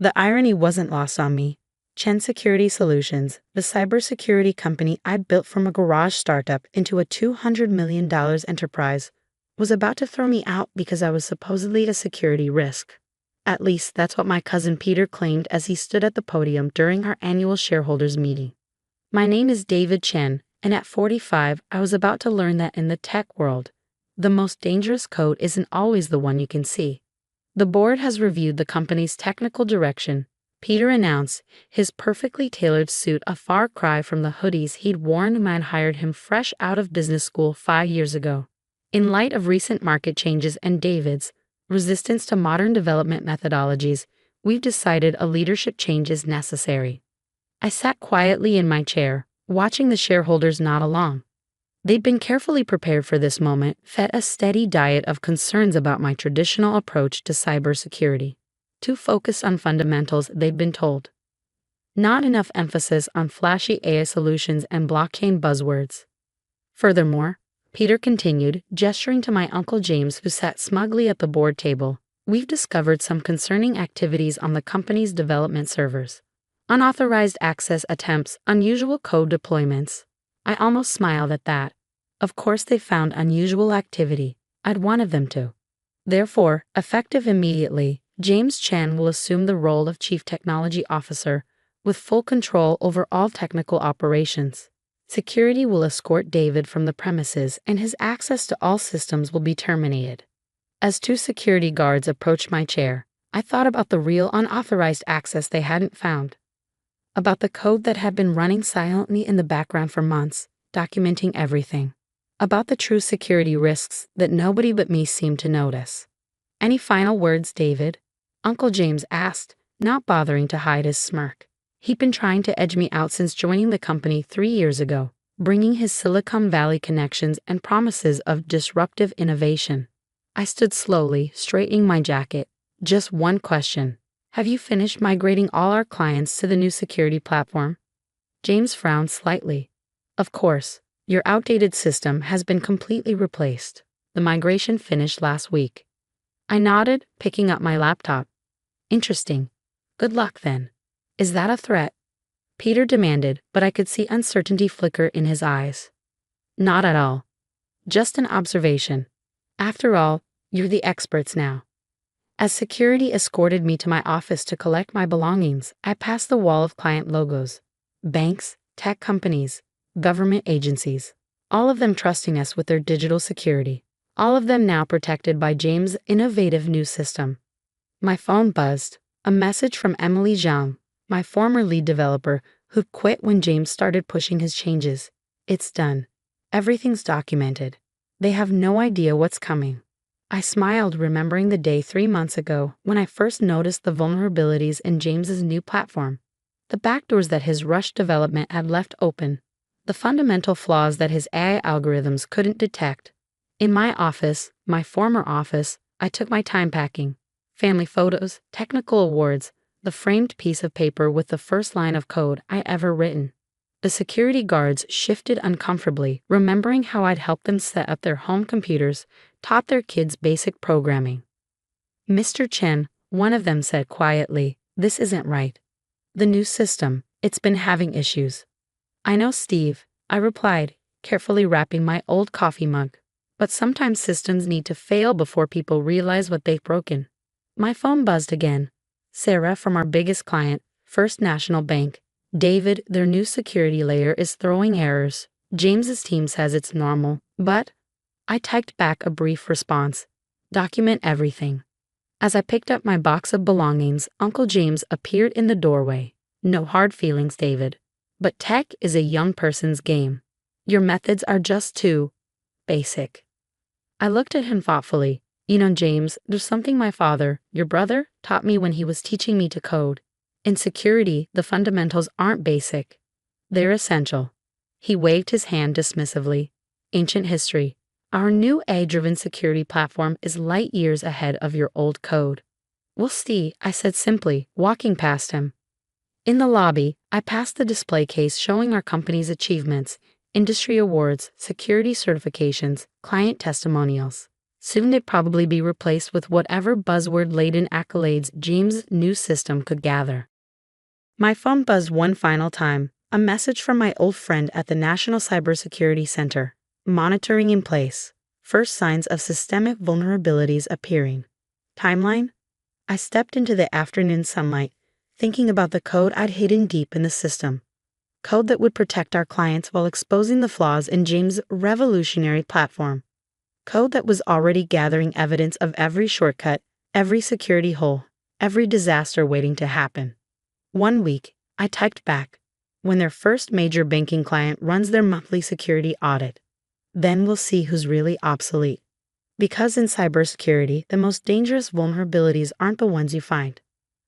The irony wasn't lost on me. Chen Security Solutions, the cybersecurity company I'd built from a garage startup into a $200 million enterprise, was about to throw me out because I was supposedly a security risk. At least that's what my cousin Peter claimed as he stood at the podium during our annual shareholders meeting. My name is David Chen, and at 45, I was about to learn that in the tech world, the most dangerous code isn't always the one you can see. The board has reviewed the company's technical direction, Peter announced, his perfectly tailored suit a far cry from the hoodies he'd worn when I'd hired him fresh out of business school 5 years ago. In light of recent market changes and David's resistance to modern development methodologies, we've decided a leadership change is necessary. I sat quietly in my chair, watching the shareholders nod along. They'd been carefully prepared for this moment, fed a steady diet of concerns about my traditional approach to cybersecurity. Too focused on fundamentals, they'd been told. Not enough emphasis on flashy AI solutions and blockchain buzzwords. Furthermore, Peter continued, gesturing to my Uncle James who sat smugly at the board table, we've discovered some concerning activities on the company's development servers. Unauthorized access attempts, unusual code deployments. I almost smiled at that. Of course they found unusual activity. I'd wanted them to. Therefore, effective immediately, James Chen will assume the role of Chief Technology Officer, with full control over all technical operations. Security will escort David from the premises and his access to all systems will be terminated. As 2 security guards approached my chair, I thought about the real unauthorized access they hadn't found. About the code that had been running silently in the background for months, documenting everything. About the true security risks that nobody but me seemed to notice. Any final words, David? Uncle James asked, not bothering to hide his smirk. He'd been trying to edge me out since joining the company 3 years ago, bringing his Silicon Valley connections and promises of disruptive innovation. I stood slowly, straightening my jacket. Just one question. Have you finished migrating all our clients to the new security platform? James frowned slightly. Of course, your outdated system has been completely replaced. The migration finished last week. I nodded, picking up my laptop. Interesting. Good luck then. Is that a threat? Peter demanded, but I could see uncertainty flicker in his eyes. Not at all. Just an observation. After all, you're the experts now. As security escorted me to my office to collect my belongings, I passed the wall of client logos. Banks, tech companies, government agencies. All of them trusting us with their digital security. All of them now protected by James' innovative new system. My phone buzzed. A message from Emily Zhang, my former lead developer, who quit when James started pushing his changes. It's done. Everything's documented. They have no idea what's coming. I smiled, remembering the day 3 months ago when I first noticed the vulnerabilities in James's new platform. The backdoors that his rushed development had left open. The fundamental flaws that his AI algorithms couldn't detect. In my office, my former office, I took my time packing. Family photos, technical awards, the framed piece of paper with the first line of code I ever written. The security guards shifted uncomfortably, remembering how I'd helped them set up their home computers, taught their kids basic programming. Mr. Chen, one of them said quietly, this isn't right. The new system, it's been having issues. I know, Steve, I replied, carefully wrapping my old coffee mug. But sometimes systems need to fail before people realize what they've broken. My phone buzzed again. Sarah from our biggest client, First National Bank. David, their new security layer is throwing errors. James's team says it's normal, but I typed back a brief response. Document everything. As I picked up my box of belongings, Uncle James appeared in the doorway. No hard feelings, David. But tech is a young person's game. Your methods are just too basic. I looked at him thoughtfully. You know, James, there's something my father, your brother, taught me when he was teaching me to code. In security, the fundamentals aren't basic. They're essential. He waved his hand dismissively. Ancient history. Our new AI-driven security platform is light years ahead of your old code. We'll see, I said simply, walking past him. In the lobby, I passed the display case showing our company's achievements, industry awards, security certifications, client testimonials. Soon it'd probably be replaced with whatever buzzword-laden accolades James' new system could gather. My phone buzzed one final time, a message from my old friend at the National Cybersecurity Center. Monitoring in place. First signs of systemic vulnerabilities appearing. Timeline? I stepped into the afternoon sunlight, thinking about the code I'd hidden deep in the system. Code that would protect our clients while exposing the flaws in James' revolutionary platform. Code that was already gathering evidence of every shortcut, every security hole, every disaster waiting to happen. 1 week, I typed back, when their first major banking client runs their monthly security audit. Then we'll see who's really obsolete. Because in cybersecurity, the most dangerous vulnerabilities aren't the ones you find.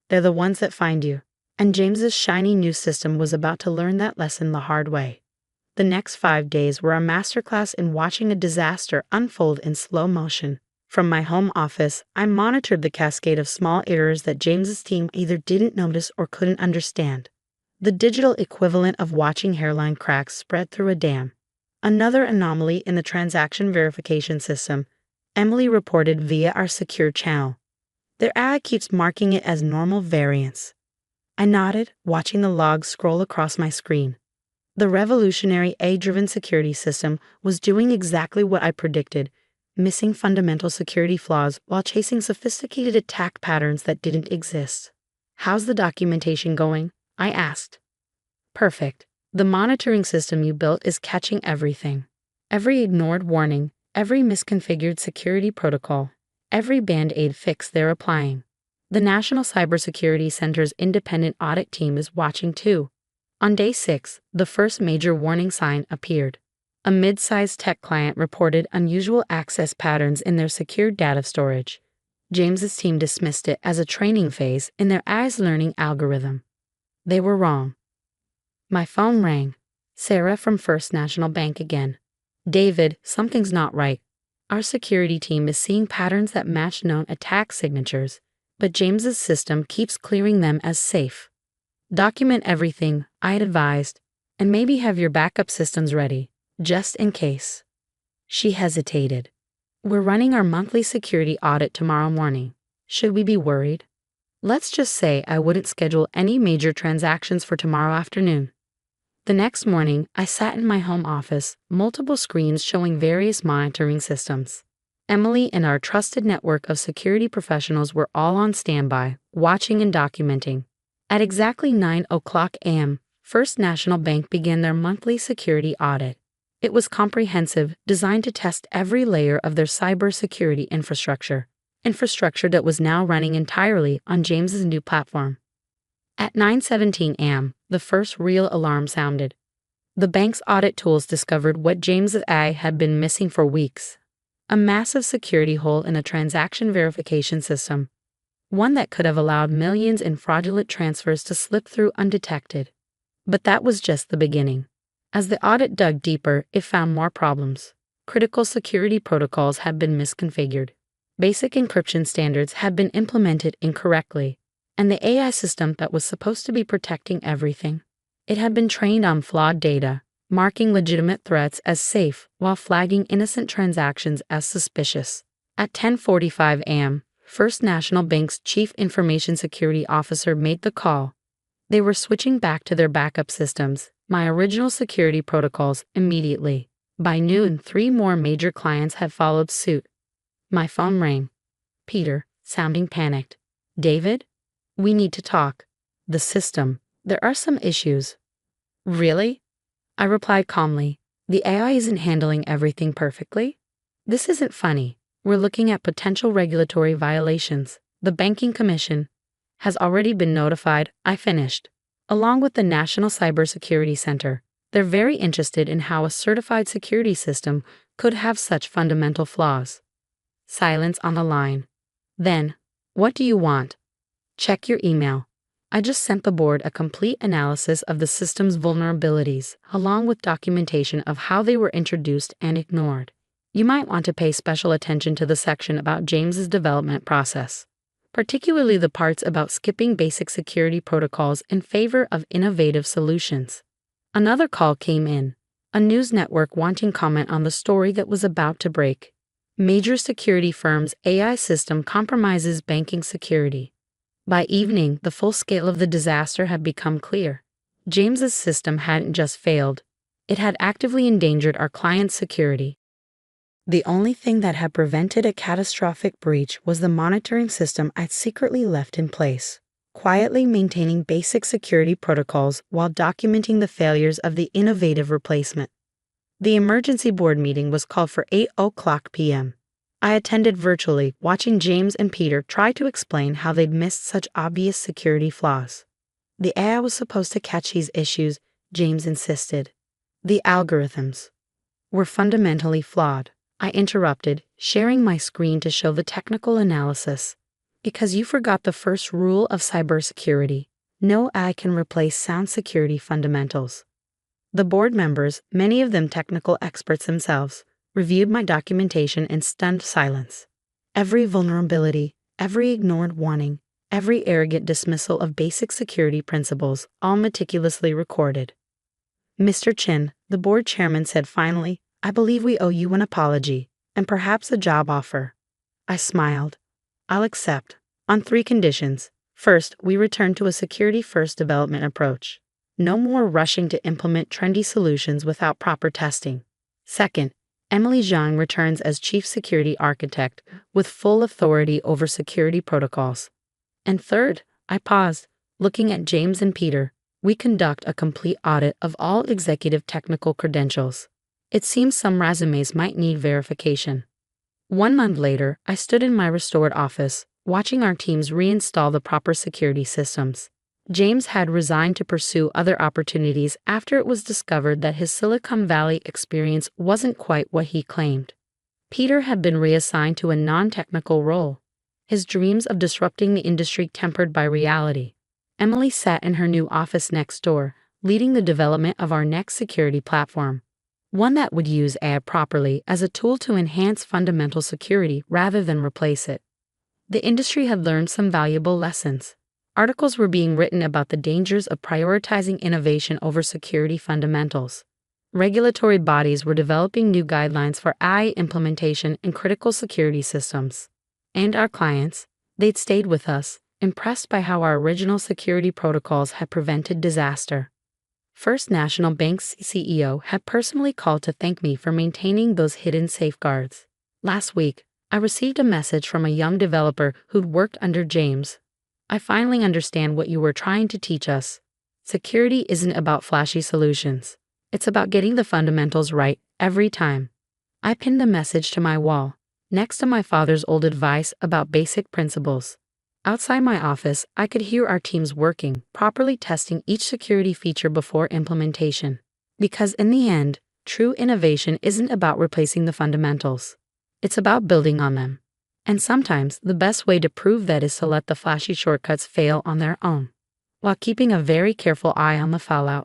They're the ones that find you. And James's shiny new system was about to learn that lesson the hard way. The next 5 days were a masterclass in watching a disaster unfold in slow motion. From my home office, I monitored the cascade of small errors that James's team either didn't notice or couldn't understand. The digital equivalent of watching hairline cracks spread through a dam. Another anomaly in the transaction verification system, Emily reported via our secure channel. Their AI keeps marking it as normal variance. I nodded, watching the logs scroll across my screen. The revolutionary AI-driven security system was doing exactly what I predicted, missing fundamental security flaws while chasing sophisticated attack patterns that didn't exist. How's the documentation going? I asked. Perfect. The monitoring system you built is catching everything. Every ignored warning, every misconfigured security protocol, every band-aid fix they're applying. The National Cybersecurity Center's independent audit team is watching too. On day 6, the first major warning sign appeared. A mid-sized tech client reported unusual access patterns in their secure data storage. James's team dismissed it as a training phase in their AI's learning algorithm. They were wrong. My phone rang. Sarah from First National Bank again. David, something's not right. Our security team is seeing patterns that match known attack signatures, but James's system keeps clearing them as safe. Document everything, I'd advised, and maybe have your backup systems ready, just in case. She hesitated. We're running our monthly security audit tomorrow morning. Should we be worried? Let's just say I wouldn't schedule any major transactions for tomorrow afternoon. The next morning, I sat in my home office, multiple screens showing various monitoring systems. Emily and our trusted network of security professionals were all on standby, watching and documenting. At exactly 9:00 a.m., First National Bank began their monthly security audit. It was comprehensive, designed to test every layer of their cybersecurity infrastructure that was now running entirely on James's new platform. At 9:17 a.m., the first real alarm sounded. The bank's audit tools discovered what James's AI had been missing for weeks: a massive security hole in a transaction verification system, one that could have allowed millions in fraudulent transfers to slip through undetected. But that was just the beginning. As the audit dug deeper, it found more problems. Critical security protocols had been misconfigured. Basic encryption standards had been implemented incorrectly, and the AI system that was supposed to be protecting everything, it had been trained on flawed data, marking legitimate threats as safe while flagging innocent transactions as suspicious. At 10:45 a.m., First National Bank's Chief Information Security Officer made the call. They were switching back to their backup systems, my original security protocols, immediately. By noon, 3 more major clients had followed suit. My phone rang. Peter, sounding panicked. David? We need to talk. The system. There are some issues. Really? I replied calmly. The AI isn't handling everything perfectly. This isn't funny. We're looking at potential regulatory violations. The Banking Commission has already been notified. I finished. Along with the National Cybersecurity Center, they're very interested in how a certified security system could have such fundamental flaws. Silence on the line. Then, what do you want? Check your email. I just sent the board a complete analysis of the system's vulnerabilities, along with documentation of how they were introduced and ignored. You might want to pay special attention to the section about James's development process, particularly the parts about skipping basic security protocols in favor of innovative solutions. Another call came in, a news network wanting comment on the story that was about to break. Major security firm's AI system compromises banking security. By evening, the full scale of the disaster had become clear. James's system hadn't just failed, it had actively endangered our client's security. The only thing that had prevented a catastrophic breach was the monitoring system I'd secretly left in place, quietly maintaining basic security protocols while documenting the failures of the innovative replacement. The emergency board meeting was called for 8:00 p.m. I attended virtually, watching James and Peter try to explain how they'd missed such obvious security flaws. The AI was supposed to catch these issues, James insisted. The algorithms were fundamentally flawed, I interrupted, sharing my screen to show the technical analysis. Because you forgot the first rule of cybersecurity: no AI can replace sound security fundamentals. The board members, many of them technical experts themselves, reviewed my documentation in stunned silence. Every vulnerability, every ignored warning, every arrogant dismissal of basic security principles, all meticulously recorded. Mr. Chin, the board chairman said finally, I believe we owe you an apology, and perhaps a job offer. I smiled. I'll accept, on 3 conditions. First, we return to a security-first development approach. No more rushing to implement trendy solutions without proper testing. Second, Emily Zhang returns as Chief Security Architect with full authority over security protocols. And third, I paused, looking at James and Peter. We conduct a complete audit of all executive technical credentials. It seems some resumes might need verification. 1 month later, I stood in my restored office, watching our teams reinstall the proper security systems. James had resigned to pursue other opportunities after it was discovered that his Silicon Valley experience wasn't quite what he claimed. Peter had been reassigned to a non-technical role, his dreams of disrupting the industry tempered by reality. Emily sat in her new office next door, leading the development of our next security platform, one that would use AI properly as a tool to enhance fundamental security rather than replace it. The industry had learned some valuable lessons. Articles were being written about the dangers of prioritizing innovation over security fundamentals. Regulatory bodies were developing new guidelines for AI implementation in critical security systems. And our clients, they'd stayed with us, impressed by how our original security protocols had prevented disaster. First National Bank's CEO had personally called to thank me for maintaining those hidden safeguards. Last week, I received a message from a young developer who'd worked under James. I finally understand what you were trying to teach us. Security isn't about flashy solutions. It's about getting the fundamentals right every time. I pinned the message to my wall, next to my father's old advice about basic principles. Outside my office, I could hear our teams working, properly testing each security feature before implementation. Because in the end, true innovation isn't about replacing the fundamentals. It's about building on them. And sometimes the best way to prove that is to let the flashy shortcuts fail on their own, while keeping a very careful eye on the fallout.